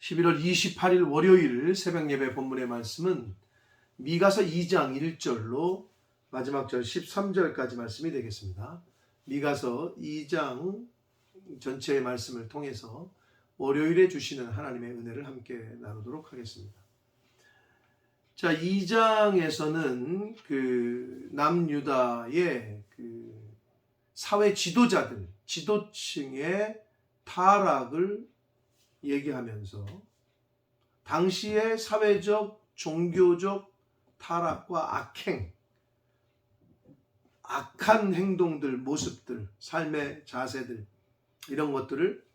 11월 28일 월요일 새벽 예배 본문의 말씀은 미가서 2장 1절로 마지막 절 13절까지 말씀이 되겠습니다. 미가서 2장 전체의 말씀을 통해서 월요일에 주시는 하나님의 은혜를 함께 나누도록 하겠습니다. 자, 2장에서는 남유다의 사회 지도자들, 지도층의 타락을 얘기하면서 당시의 사회적, 종교적 타락과 악행, 악한 행동들, 모습들, 삶의 자세들 이런 것들을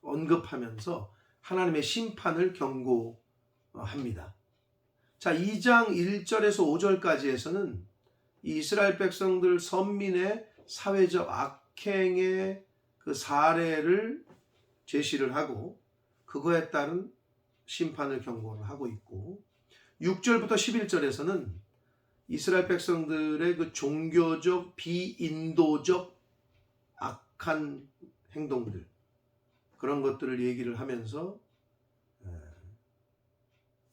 언급하면서 하나님의 심판을 경고합니다. 자, 2장 1절에서 5절까지에서는 이스라엘 백성들 선민의 사회적 악행의 그 사례를 제시를 하고 그거에 따른 심판을 경고를 하고 있고, 6절부터 11절에서는 이스라엘 백성들의 그 종교적 비인도적 악한 행동들, 그런 것들을 얘기를 하면서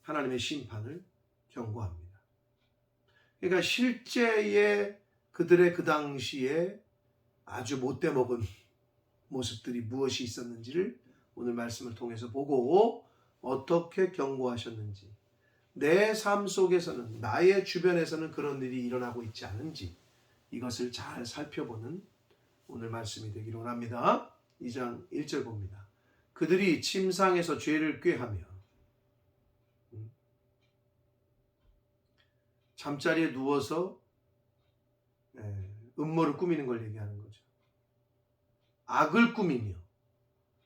하나님의 심판을 경고합니다. 그러니까 실제의 그들의 그 당시에 아주 못돼 먹은 모습들이 무엇이 있었는지를 오늘 말씀을 통해서 보고 어떻게 경고하셨는지, 내 삶 속에서는, 나의 주변에서는 그런 일이 일어나고 있지 않은지 이것을 잘 살펴보는 오늘 말씀이 되기를 원합니다. 2장 1절 봅니다. 그들이 침상에서 죄를 꾀하며 잠자리에 누워서 음모를 꾸미는 걸 얘기하는 거죠. 악을 꾸미며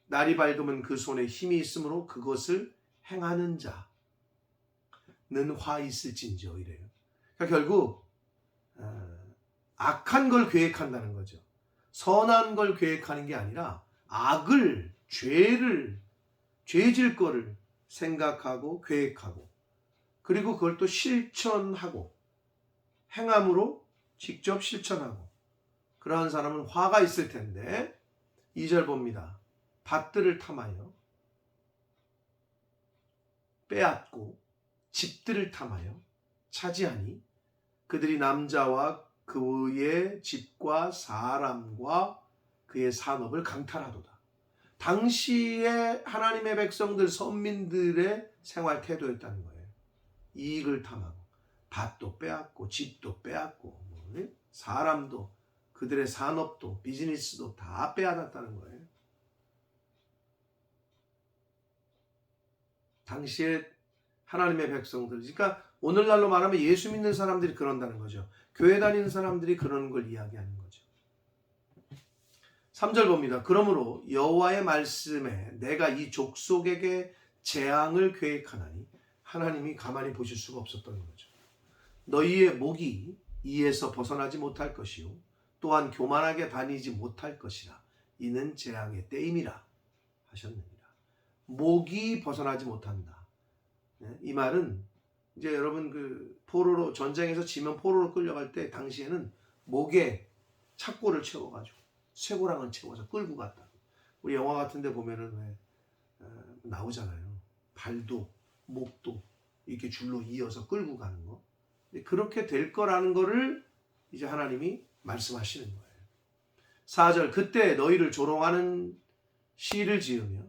날이 밝으면 그 손에 힘이 있으므로 그것을 행하는 자는 화 있을진저 이래요. 그러니까 결국 악한 걸 계획한다는 거죠. 선한 걸 계획하는 게 아니라 악을, 죄를, 죄질 거를 생각하고 계획하고 그리고 그걸 또 실천하고 행함으로 직접 실천하고, 그러한 사람은 화가 있을 텐데 2절 봅니다. 밭들을 탐하여 빼앗고 집들을 탐하여 차지하니 그들이 남자와 그의 집과 사람과 그의 산업을 강탈하도다. 당시에 하나님의 백성들, 선민들의 생활 태도였다는 거예요. 이익을 탐하고 밭도 빼앗고 집도 빼앗고 사람도, 그들의 산업도 비즈니스도 다 빼앗았다는 거예요. 당시에 하나님의 백성들, 그러니까 오늘날로 말하면 예수 믿는 사람들이 그런다는 거죠. 교회 다니는 사람들이 그러는 걸 이야기하는 거죠. 3절 봅니다. 그러므로 여호와의 말씀에 내가 이 족속에게 재앙을 계획하나니 하나님이 가만히 보실 수가 없었던 거죠. 너희의 목이 이에서 벗어나지 못할 것이요 또한 교만하게 다니지 못할 것이라. 이는 재앙의 때임이라 하셨느니라. 목이 벗어나지 못한다. 이 말은 이제 여러분 포로로, 전쟁에서 지면 포로로 끌려갈 때 당시에는 목에 착고를 채워가지고 쇠고랑을 채워서 끌고 갔다. 우리 영화 같은 데 보면은 왜 나오잖아요. 발도 목도 이렇게 줄로 이어서 끌고 가는 거. 그렇게 될 거라는 거를 이제 하나님이 말씀하시는 거예요. 4절 그때 너희를 조롱하는 시를 지으며,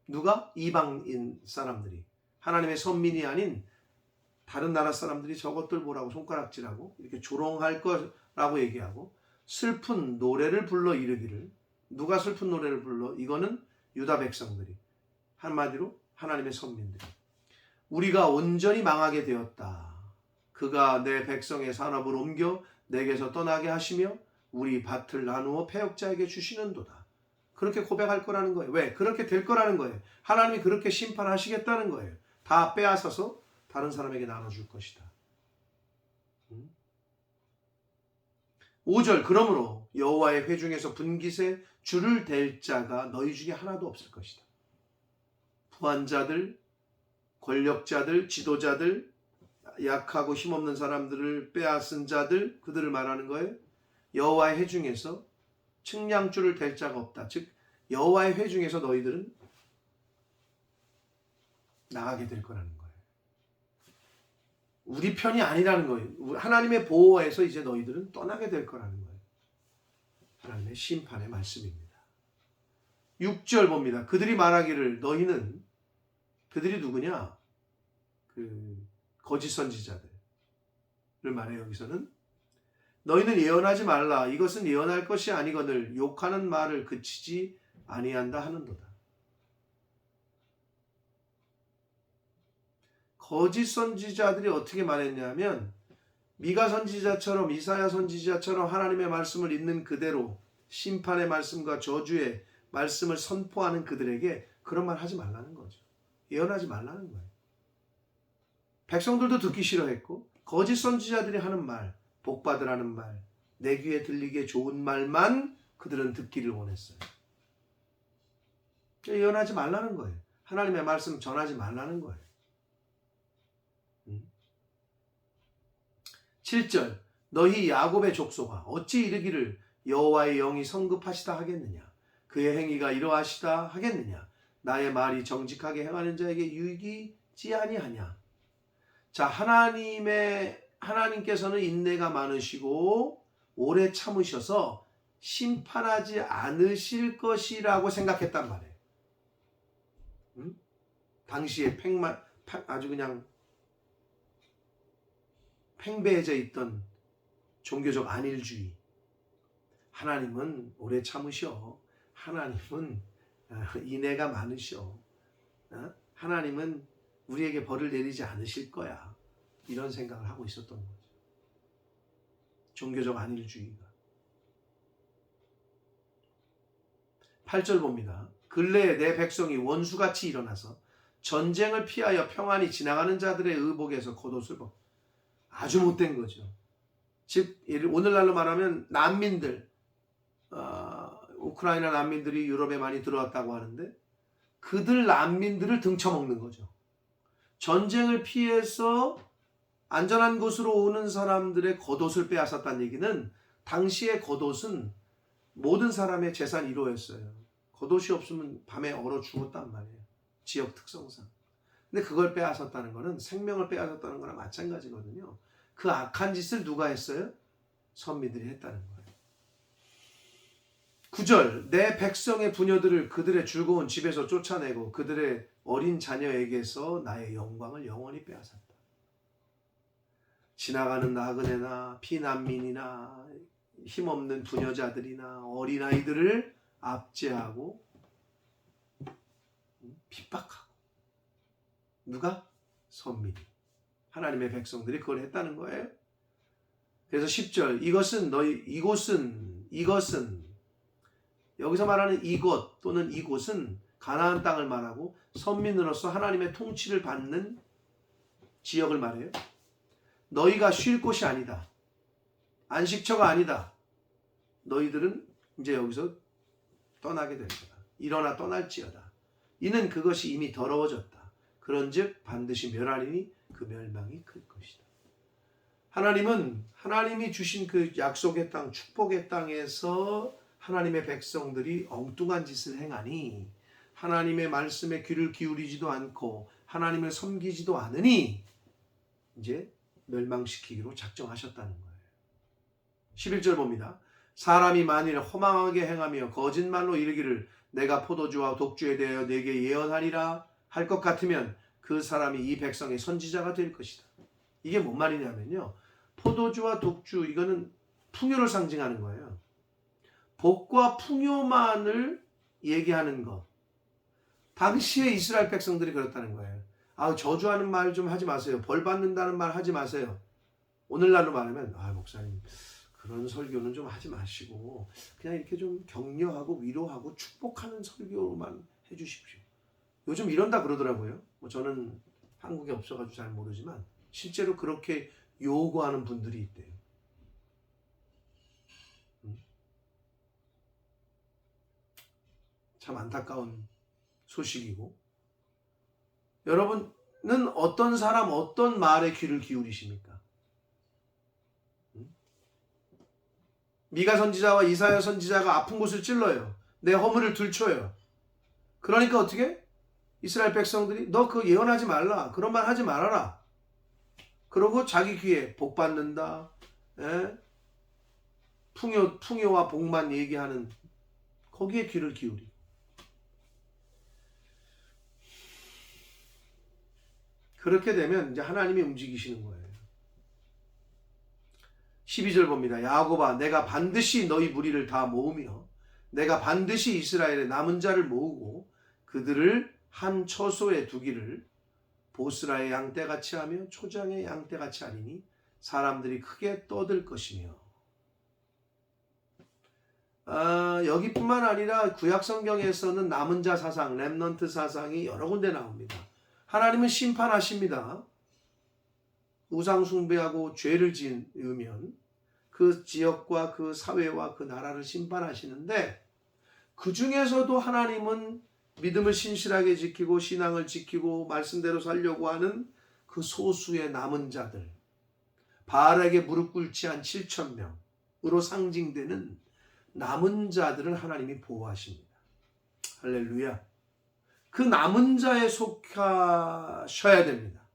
누가? 이방인 사람들이, 하나님의 선민이 아닌 다른 나라 사람들이 저것들 보라고 손가락질하고 이렇게 조롱할 거라고 얘기하고 슬픈 노래를 불러 이르기를. 누가 슬픈 노래를 불러? 이거는 유다 백성들이, 한마디로 하나님의 선민들이. 우리가 온전히 망하게 되었다. 그가 내 백성의 산업을 옮겨 내게서 떠나게 하시며 우리 밭을 나누어 패역자에게 주시는도다. 그렇게 고백할 거라는 거예요. 왜? 그렇게 될 거라는 거예요. 하나님이 그렇게 심판하시겠다는 거예요. 다 빼앗아서 다른 사람에게 나눠줄 것이다. 5절 그러므로 여호와의 회중에서 분깃에 줄을 댈 자가 너희 중에 하나도 없을 것이다. 부한자들, 권력자들, 지도자들, 약하고 힘없는 사람들을 빼앗은 자들, 그들을 말하는 거예요. 여호와의 회중에서 측량줄을 댈 자가 없다. 즉 여호와의 회중에서 너희들은 나가게 될 거라는 거예요. 우리 편이 아니라는 거예요. 하나님의 보호에서 이제 너희들은 떠나게 될 거라는 거예요. 하나님의 심판의 말씀입니다. 6절 봅니다. 그들이 말하기를 너희는, 그들이 누구냐? 거짓 선지자들을 말해요. 여기서는 너희는 예언하지 말라. 이것은 예언할 것이 아니거늘 욕하는 말을 그치지 아니한다 하는도다. 거짓 선지자들이 어떻게 말했냐면 미가 선지자처럼 이사야 선지자처럼 하나님의 말씀을 있는 그대로 심판의 말씀과 저주의 말씀을 선포하는 그들에게 그런 말 하지 말라는 거죠. 예언하지 말라는 거예요. 백성들도 듣기 싫어했고 거짓 선지자들이 하는 말, 복받으라는 말, 내 귀에 들리게 좋은 말만 그들은 듣기를 원했어요. 예언하지 말라는 거예요. 하나님의 말씀 전하지 말라는 거예요. 7절 너희 야곱의 족속아 어찌 이르기를 여호와의 영이 성급하시다 하겠느냐 그의 행위가 이러하시다 하겠느냐 나의 말이 정직하게 행하는 자에게 유익이지 아니하냐. 자, 하나님께서는 인내가 많으시고 오래 참으셔서 심판하지 않으실 것이라고 생각했단 말이에요. 당시에 아주 그냥 팽배해져 있던 종교적 안일주의. 하나님은 오래 참으셔. 하나님은 인애가 많으셔. 하나님은 우리에게 벌을 내리지 않으실 거야. 이런 생각을 하고 있었던 거죠. 종교적 안일주의가. 8절 봅니다. 근래에 내 백성이 원수같이 일어나서 전쟁을 피하여 평안히 지나가는 자들의 의복에서 겉옷을 벗고. 아주 못된 거죠. 즉 오늘날로 말하면 난민들, 우크라이나 난민들이 유럽에 많이 들어왔다고 하는데 그들 난민들을 등쳐먹는 거죠. 전쟁을 피해서 안전한 곳으로 오는 사람들의 겉옷을 빼앗았다는 얘기는 당시의 겉옷은 모든 사람의 재산 1호였어요. 겉옷이 없으면 밤에 얼어 죽었단 말이에요. 지역 특성상. 근데 그걸 빼앗았다는 거는 생명을 빼앗았다는 거랑 마찬가지거든요. 그 악한 짓을 누가 했어요? 선미들이 했다는 거예요. 9절 내 백성의 부녀들을 그들의 즐거운 집에서 쫓아내고 그들의 어린 자녀에게서 나의 영광을 영원히 빼앗았다. 지나가는 나그네나 피난민이나 힘없는 부녀자들이나 어린아이들을 압제하고 핍박하고. 누가? 선민이. 하나님의 백성들이 그걸 했다는 거예요. 그래서 10절 이것은 여기서 말하는 이곳 또는 이곳은 가나안 땅을 말하고 선민으로서 하나님의 통치를 받는 지역을 말해요. 너희가 쉴 곳이 아니다. 안식처가 아니다. 너희들은 이제 여기서 떠나게 될 거다. 일어나 떠날지어다. 이는 그것이 이미 더러워졌다. 그런즉 반드시 멸하리니 그 멸망이 클 것이다. 하나님이 주신 그 약속의 땅, 축복의 땅에서 하나님의 백성들이 엉뚱한 짓을 행하니 하나님의 말씀에 귀를 기울이지도 않고 하나님을 섬기지도 않으니 이제 멸망시키기로 작정하셨다는 거예요. 11절 봅니다. 사람이 만일 허망하게 행하며 거짓말로 이르기를 내가 포도주와 독주에 대하여 내게 예언하리라 할 것 같으면 그 사람이 이 백성의 선지자가 될 것이다. 이게 뭔 말이냐면요. 포도주와 독주 이거는 풍요를 상징하는 거예요. 복과 풍요만을 얘기하는 것. 당시에 이스라엘 백성들이 그랬다는 거예요. 저주하는 말 좀 하지 마세요. 벌 받는다는 말 하지 마세요. 오늘날로 말하면 목사님 그런 설교는 좀 하지 마시고 그냥 이렇게 좀 격려하고 위로하고 축복하는 설교만 해주십시오. 요즘 이런다 그러더라고요. 저는 한국에 없어가지고 잘 모르지만 실제로 그렇게 요구하는 분들이 있대요. 참 안타까운 소식이고. 여러분은 어떤 사람, 어떤 말에 귀를 기울이십니까? 미가 선지자와 이사야 선지자가 아픈 곳을 찔러요. 내 허물을 들춰요. 그러니까 어떻게? 이스라엘 백성들이 너 그 예언하지 말라. 그런 말 하지 말아라. 그러고 자기 귀에 복 받는다. 예? 풍요와 복만 얘기하는 거기에 귀를 기울이고. 그렇게 되면 이제 하나님이 움직이시는 거예요. 12절 봅니다. 야곱아, 내가 반드시 너희 무리를 다 모으며 내가 반드시 이스라엘의 남은 자를 모으고 그들을 한 처소에 두기를 보스라의 양떼같이 하며 초장의 양떼같이 하리니 사람들이 크게 떠들 것이며. 여기뿐만 아니라 구약 성경에서는 남은 자 사상, 렘넌트 사상이 여러 군데 나옵니다. 하나님은 심판하십니다. 우상 숭배하고 죄를 지으면 그 지역과 그 사회와 그 나라를 심판하시는데, 그 중에서도 하나님은 믿음을 신실하게 지키고 신앙을 지키고 말씀대로 살려고 하는 그 소수의 남은 자들, 바알에게 무릎 꿇지 않은 7,000명으로 상징되는 남은 자들을 하나님이 보호하십니다. 할렐루야. 그 남은 자에 속하셔야 됩니다.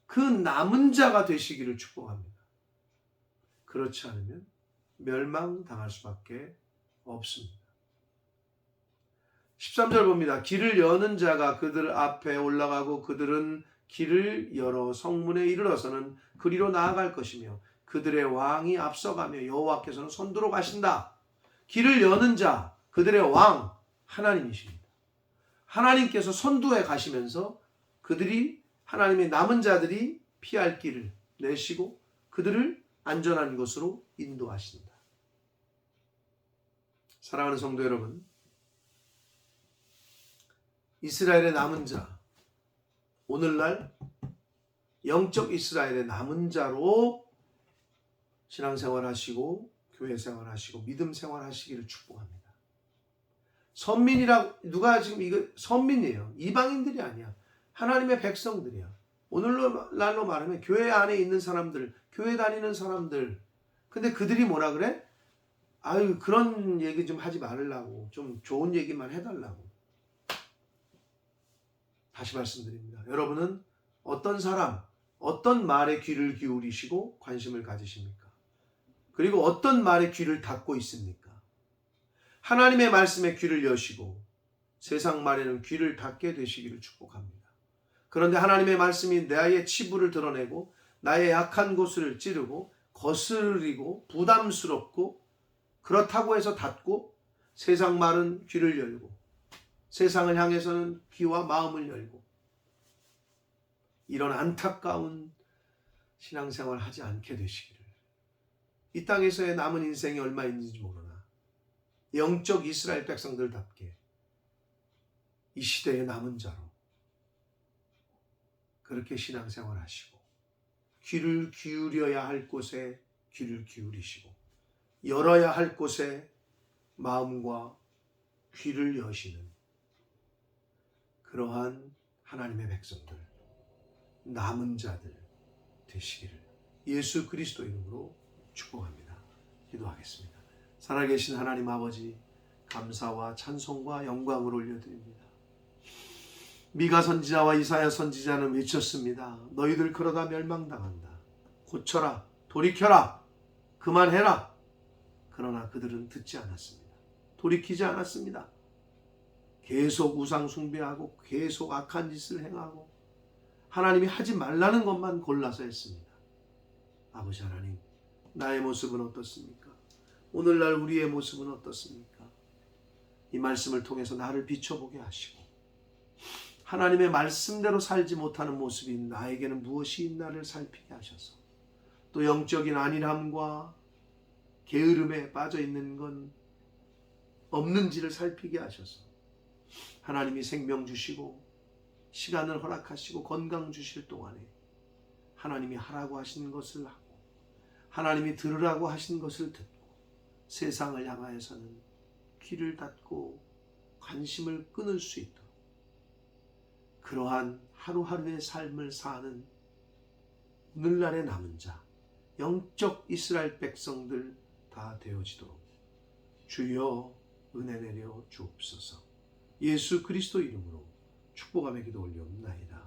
그 남은 자가 되시기를 축복합니다. 그렇지 않으면 멸망당할 수밖에 없습니다. 13절 봅니다. 길을 여는 자가 그들 앞에 올라가고 그들은 길을 열어 성문에 이르러서는 그리로 나아갈 것이며 그들의 왕이 앞서가며 여호와께서는 선두로 가신다. 길을 여는 자, 그들의 왕 하나님이십니다. 하나님께서 선두에 가시면서 그들이, 하나님의 남은 자들이 피할 길을 내시고 그들을 안전한 곳으로 인도하신다. 사랑하는 성도 여러분, 이스라엘의 남은 자, 오늘날 영적 이스라엘의 남은 자로 신앙생활 하시고 교회 생활 하시고 믿음 생활 하시기를 축복합니다. 선민이라, 누가 지금 이거 선민이에요. 이방인들이 아니야. 하나님의 백성들이야. 오늘날로 말하면 교회 안에 있는 사람들, 교회 다니는 사람들. 근데 그들이 뭐라 그래? 아유, 그런 얘기 좀 하지 말라고. 좀 좋은 얘기만 해달라고. 다시 말씀드립니다. 여러분은 어떤 사람, 어떤 말에 귀를 기울이시고 관심을 가지십니까? 그리고 어떤 말에 귀를 닫고 있습니까? 하나님의 말씀에 귀를 여시고 세상 말에는 귀를 닫게 되시기를 축복합니다. 그런데 하나님의 말씀이 나의 치부를 드러내고 나의 약한 곳을 찌르고 거스르고 부담스럽고 그렇다고 해서 닫고, 세상 말은 귀를 열고 세상을 향해서는 귀와 마음을 열고, 이런 안타까운 신앙생활 하지 않게 되시기를. 이 땅에서의 남은 인생이 얼마 있는지 모르나 영적 이스라엘 백성들답게 이 시대의 남은 자로 그렇게 신앙생활 하시고 귀를 기울여야 할 곳에 귀를 기울이시고 열어야 할 곳에 마음과 귀를 여시는 그러한 하나님의 백성들, 남은 자들 되시기를 예수 그리스도 이름으로 축복합니다. 기도하겠습니다. 살아계신 하나님 아버지, 감사와 찬송과 영광을 올려드립니다. 미가 선지자와 이사야 선지자는 외쳤습니다. 너희들 그러다 멸망당한다. 고쳐라, 돌이켜라, 그만해라. 그러나 그들은 듣지 않았습니다. 돌이키지 않았습니다. 계속 우상 숭배하고 계속 악한 짓을 행하고 하나님이 하지 말라는 것만 골라서 했습니다. 아버지 하나님, 나의 모습은 어떻습니까? 오늘날 우리의 모습은 어떻습니까? 이 말씀을 통해서 나를 비춰보게 하시고 하나님의 말씀대로 살지 못하는 모습이 나에게는 무엇이 있나를 살피게 하셔서 또 영적인 안일함과 게으름에 빠져있는 건 없는지를 살피게 하셔서 하나님이 생명 주시고 시간을 허락하시고 건강 주실 동안에 하나님이 하라고 하신 것을 하고 하나님이 들으라고 하신 것을 듣고 세상을 향하여서는 귀를 닫고 관심을 끊을 수 있도록 그러한 하루하루의 삶을 사는 오늘날의 남은 자, 영적 이스라엘 백성들 다 되어지도록 주여 은혜 내려 주옵소서. 예수 그리스도 이름으로 축복하며 기도 올리옵나이다.